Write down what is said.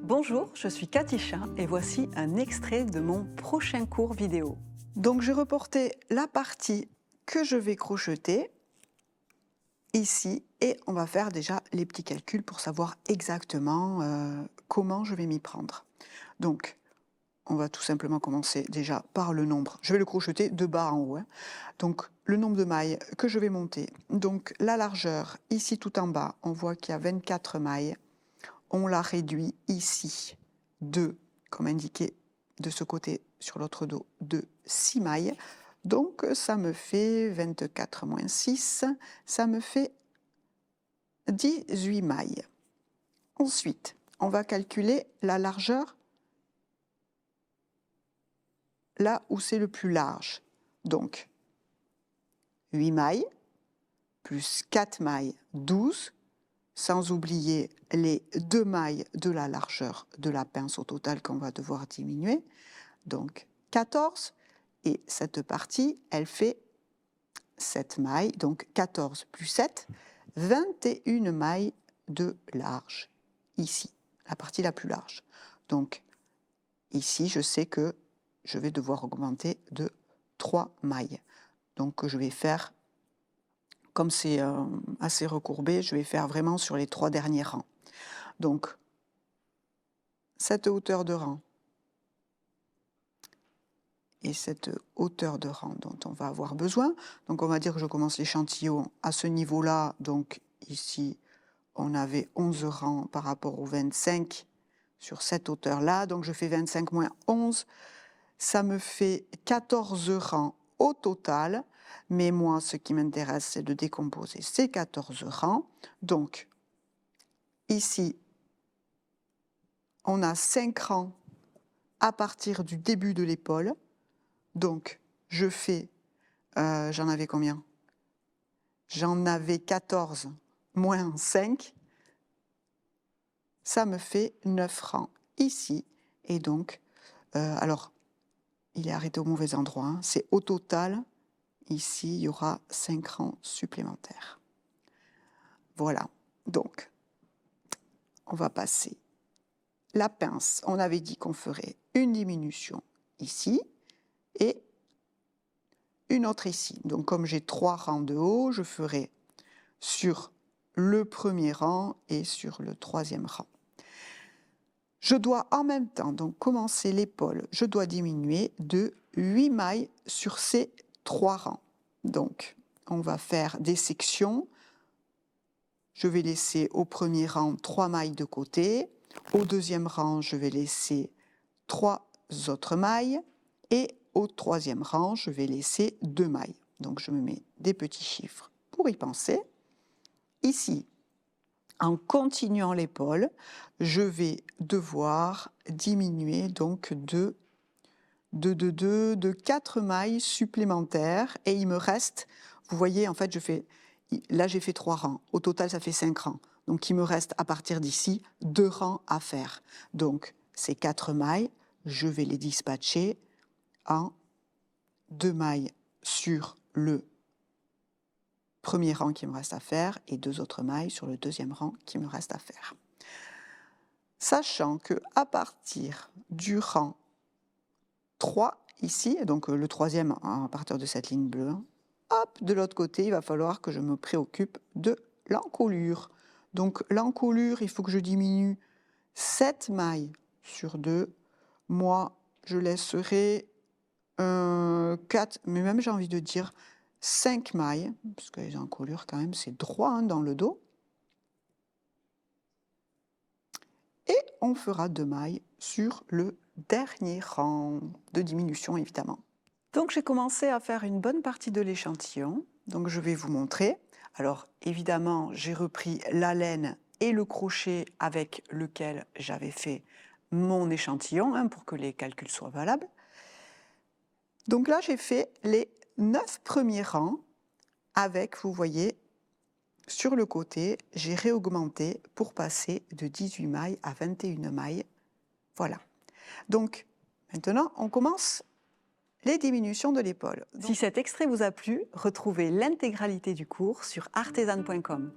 Bonjour, je suis Katisha et voici un extrait de mon prochain cours vidéo. Donc j'ai reporté la partie que je vais crocheter ici et on va faire déjà les petits calculs pour savoir exactement comment je vais m'y prendre. Donc on va tout simplement commencer déjà par le nombre. Je vais le crocheter de bas en haut. Donc le nombre de mailles que je vais monter. Donc la largeur, ici tout en bas, on voit qu'il y a 24 mailles. On la réduit ici de, comme indiqué de ce côté sur l'autre dos, de 6 mailles. Donc ça me fait 24 moins 6, ça me fait 18 mailles. Ensuite, on va calculer la largeur là où c'est le plus large. Donc 8 mailles plus 4 mailles, 12, sans oublier les 2 mailles de la largeur de la pince au total qu'on va devoir diminuer, donc 14, et cette partie, elle fait 7 mailles, donc 14 plus 7, 21 mailles de large, ici, la partie la plus large. Donc ici, je sais que je vais devoir augmenter de 3 mailles. Donc je vais faire, comme c'est assez recourbé, je vais faire vraiment sur les 3 derniers rangs. Donc, cette hauteur de rang et cette hauteur de rang dont on va avoir besoin. Donc, on va dire que je commence l'échantillon à ce niveau-là. Donc, ici, on avait 11 rangs par rapport aux 25 sur cette hauteur-là. Donc, je fais 25 moins 11. Ça me fait 14 rangs au total. Mais moi, ce qui m'intéresse, c'est de décomposer ces 14 rangs. Donc, ici, on a 5 rangs à partir du début de l'épaule. Donc, je fais, j'en avais combien? J'en avais 14 moins 5. Ça me fait 9 rangs ici. Et donc, alors, il est arrêté au mauvais endroit. Hein. C'est au total, ici, il y aura 5 rangs supplémentaires. Voilà. Donc, on va passer la pince. On avait dit qu'on ferait une diminution ici et une autre ici. Donc, comme j'ai 3 rangs de haut, je ferai sur le premier rang et sur le troisième rang. Je dois en même temps donc commencer l'épaule. Je dois diminuer de 8 mailles sur ces 3 rangs. Donc, on va faire des sections. Je vais laisser au premier rang 3 mailles de côté. Au deuxième rang, je vais laisser 3 autres mailles. Et au troisième rang, je vais laisser 2 mailles. Donc, je me mets des petits chiffres pour y penser. Ici, en continuant l'épaule, je vais devoir diminuer donc de 4 mailles supplémentaires. Et il me reste, vous voyez, en fait, là j'ai fait 3 rangs. Au total, ça fait 5 rangs. Donc, il me reste à partir d'ici 2 rangs à faire. Donc, ces 4 mailles, je vais les dispatcher en 2 mailles sur le premier rang qui me reste à faire et 2 autres mailles sur le deuxième rang qui me reste à faire. Sachant que à partir du rang 3 ici, donc le troisième à partir de cette ligne bleue, hop, de l'autre côté, il va falloir que je me préoccupe de l'encolure. Donc l'encolure, il faut que je diminue 7 mailles sur 2. Moi, je laisserai 4, mais même j'ai envie de dire 5 mailles, parce que les encolures quand même c'est droit hein, dans le dos. Et on fera 2 mailles sur le dernier rang de diminution évidemment. Donc j'ai commencé à faire une bonne partie de l'échantillon, donc je vais vous montrer. Alors évidemment j'ai repris la laine et le crochet avec lequel j'avais fait mon échantillon hein, pour que les calculs soient valables. Donc là j'ai fait les 9 premiers rangs avec, vous voyez, sur le côté, j'ai réaugmenté pour passer de 18 mailles à 21 mailles. Voilà. Donc, maintenant, on commence les diminutions de l'épaule. Si cet extrait vous a plu, retrouvez l'intégralité du cours sur artesane.com.